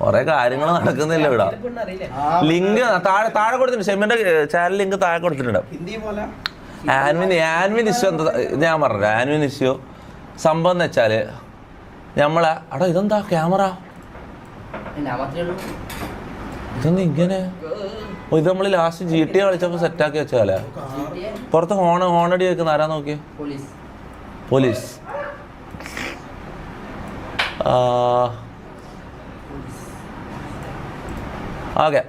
കുറെ കാര്യങ്ങൾ നടക്കുന്നില്ല ഇവിടെ. ലിങ്ക് താഴെ കൊടുത്തിട്ടുണ്ട്, ഷെമിന്റെ ചാനൽ ലിങ്ക് താഴെ കൊടുത്തിട്ടുണ്ട്. ആൻവിൻ ഇഷ്യൂ എന്താ ഞാൻ പറഞ്ഞത്? ആൻവിൻ ഇഷ്യൂ സംഭവം എന്ന് വെച്ചാല് നമ്മളെ അടാ ഇതെന്താ ക്യാമറ ഇതൊന്നും ഇങ്ങനെ ഇത് നമ്മൾ ലാസ്റ്റ് GTA കളിച്ചപ്പോ സെറ്റാക്കി വെച്ചാലേ പുറത്ത് ഹോണടി വെക്കുന്ന ആരാ നോക്കിയേ? പോലീസ്. ഓക്കെ,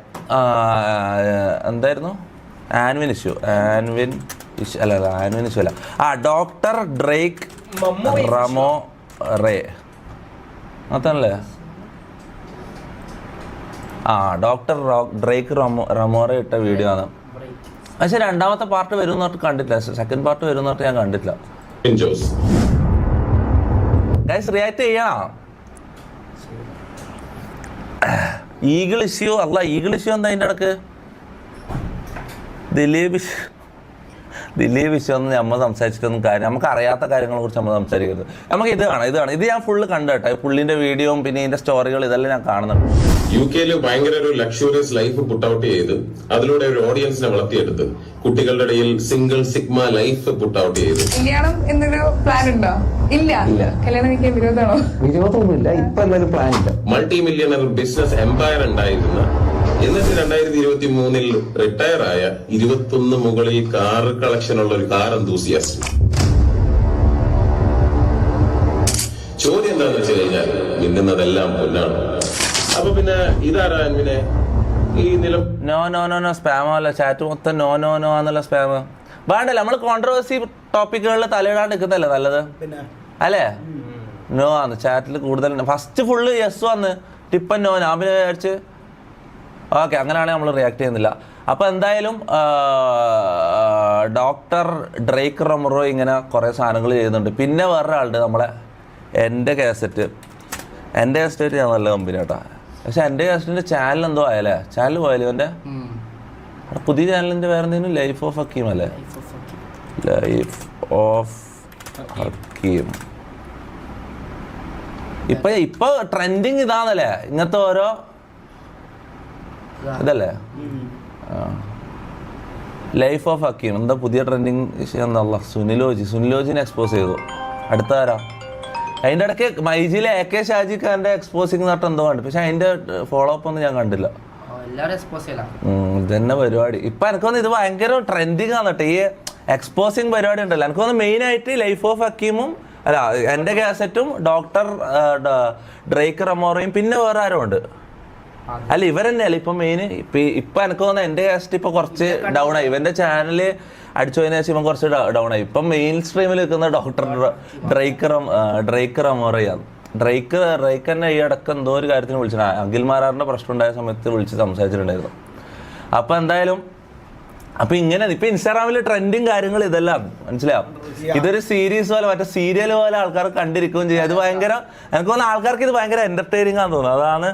എന്തായിരുന്നു? ആൻവിൻ ഇഷ്യൂ അല്ല. ഡോക്ടർ ഡ്രേക്ക് റമോ റേ അതല്ലേ? ഡോക്ടർ ഡ്രേക്ക് റമോറ ഇട്ട വീഡിയോ ആണ്. പക്ഷെ രണ്ടാമത്തെ പാർട്ട് വരും എന്നിട്ട് കണ്ടിട്ടില്ല. സെക്കൻഡ് പാർട്ട് വരും എന്നിട്ട് ഞാൻ കണ്ടിട്ടില്ല. ഗൈസ് റിയാക്ട് ചെയ്യാം. ഈഗിൾ ഇഷ്യൂ എന്താ അതിൻ്റെ ഇടക്ക്? ദിലീപ് ഇഷ്യൂ ഒന്നും നമ്മൾ സംസാരിച്ചിട്ടൊന്നും കാര്യം, നമുക്ക് അറിയാത്ത കാര്യങ്ങളെ കുറിച്ച് നമ്മൾ സംസാരിക്കരുത്. നമുക്ക് ഇത് കാണാം. ഇത് ഞാൻ ഫുള്ള് കണ്ടു പുള്ളിന്റെ വീഡിയോയും പിന്നെ ഇതിന്റെ സ്റ്റോറികൾ ഇതെല്ലാം ഞാൻ കാണുന്നുണ്ട്. UK ഭയങ്കര ഒരു ലക്ഷറിയസ് ലൈഫ് പുട്ട് ഔട്ട് ചെയ്ത് അതിലൂടെ ഒരു ഓഡിയൻസിനെ വളർത്തിയെടുത്ത് കുട്ടികളുടെ ഇടയിൽ single sigma life put out ചെയ്ത്. കല്യാണം എന്നൊരു പ്ലാൻ ഉണ്ടോ? ഇല്ല. കല്യാണം കഴിക്കാൻ വിരോധമാണോ? വിരോധമൊന്നുമില്ല, ഇപ്പൊ എന്തായാലും പ്ലാൻ ഇല്ല. മൾട്ടി മില്യണർ ബിസിനസ് എംപയർ ഉണ്ടായിരുന്ന എന്നിട്ട് 2023 റിട്ടയർ ആയ 21 മുകളിൽ കാർ കളക്ഷൻ ഉള്ള ഒരു കാർ എന്തൂസിയാസ്റ്റ്. ചോദ്യം എന്താണെന്ന് വെച്ച് കഴിഞ്ഞാൽ മിന്നുന്നതെല്ലാം പൊന്നാണ്. അപ്പൊ പിന്നെ ഇതാരാ അൻവിനെ ഈ നിലം? നോ സ്പാമോ അല്ല, ചാറ്റ് മൊത്തം നോ എന്നുള്ള സ്പാം വേണ്ടല്ലോ. നമ്മള് കോൺട്രവേഴ്സി ടോപ്പിക്കുകളിൽ തലയിടാണ്ട് നിൽക്കുന്നല്ലേ നല്ലത് അല്ലേ? നോ ആണ് ചാറ്റിൽ കൂടുതൽ. ഫസ്റ്റ് ഫുള്ള് യെസ് വന്ന് ടിപ്പൻ നോ. ഞാൻ പിന്നെ വിചാരിച്ച് ഓക്കെ അങ്ങനെയാണെങ്കിൽ നമ്മൾ റിയാക്ട് ചെയ്യുന്നില്ല. അപ്പോൾ എന്തായാലും ഡോക്ടർ ഡ്രേക്ക് റമോറോ ഇങ്ങനെ കുറേ സാധനങ്ങൾ ചെയ്യുന്നുണ്ട്. പിന്നെ വേറൊരാളുണ്ട് നമ്മളെ എൻ്റെ കാസറ്റ് ഞാൻ നല്ല കമ്പനി കേട്ടോ. പക്ഷെ എൻ്റെ കാസറ്റിൻ്റെ ചാനൽ എന്തോ ആയല്ലേ? ചാനൽ പോയാലോ എൻ്റെ പുതിയ ചാനലിൻ്റെ വേറെ എന്തെങ്കിലും ലൈഫ് ഓഫ് ഹക്കീം അല്ലേ? ലൈഫ് ഓഫ് ഹക്കീം ഇപ്പൊ ട്രെൻഡിങ് ഇതാണല്ലേ ഇങ്ങനത്തെ ഓരോ ഇതല്ലേ? ലൈഫ് ഓഫ് ഹക്കീം എന്താ പുതിയ ട്രെൻഡിങ് വിഷയം? എന്താ സുനിലോജിനെ എക്സ്പോസ് ചെയ്തു. അടുത്താരാ? അതിൻ്റെ ഇടയ്ക്ക് മൈജിയിലെ AK ഷാജി ഖാൻ്റെ എക്സ്പോസിങ് നട്ട് എന്തോ കണ്ടു. പക്ഷെ അതിൻ്റെ ഫോളോ അപ്പ് ഒന്നും ഞാൻ കണ്ടില്ല. ഇതന്നെ പരിപാടി. ഇപ്പൊ എനിക്ക് തോന്നുന്നു ഇത് ഭയങ്കര ട്രെൻഡിങ് ആണ് കേട്ടോ ഈ എക്സ്പോസിങ് പരിപാടി ഉണ്ടല്ലോ. എനിക്ക് തോന്നുന്നു മെയിൻ ആയിട്ട് ലൈഫ് ഓഫ് ഹക്കീമും അല്ല എൻ്റെ കാസറ്റും ഡോക്ടർ ഡ്രേക്ക് റമോറയും പിന്നെ വേറെ ആരും ഉണ്ട് അല്ല ഇവർ തന്നെയല്ല ഇപ്പൊ മെയിൻ. ഇപ്പൊ എനിക്ക് തോന്നുന്നു എൻ്റെ കാസറ്റ് ഇപ്പൊ കുറച്ച് ഡൗൺ ആയി. ഇവന്റെ ചാനല് അടിച്ചു പോയതിനു ശേഷം ഇവൻ കുറച്ച് ഡൗൺ ആയി. ഇപ്പം മെയിൻ സ്ട്രീമിൽ നിൽക്കുന്ന ഡോക്ടർ ഡ്രേക്ക് റമോറയാണ്. ഡ്രേക്ക് തന്നെ ഈ അടക്കം എന്തോ ഒരു കാര്യത്തിന് വിളിച്ചിട്ടുണ്ട്. അഖിൽമാരാറിന്റെ പ്രശ്നം ഉണ്ടായ സമയത്ത് വിളിച്ച് സംസാരിച്ചിട്ടുണ്ടായിരുന്നു. അപ്പൊ എന്തായാലും ഇങ്ങനെ ഇപ്പൊ ഇൻസ്റ്റാഗ്രാമിൽ ട്രെൻഡിങ് കാര്യങ്ങൾ ഇതെല്ലാം മനസ്സിലാവും. ഇതൊരു സീരീസ് പോലെ മറ്റേ സീരിയൽ പോലെ ആൾക്കാർ കണ്ടിരിക്കുകയും ചെയ്യും. അത് ഭയങ്കര എനിക്ക് തോന്നുന്നു ആൾക്കാർക്ക് ഇത് ഭയങ്കര എന്റർടൈനിങ് ആണെന്ന് തോന്നുന്നു. അതാണ്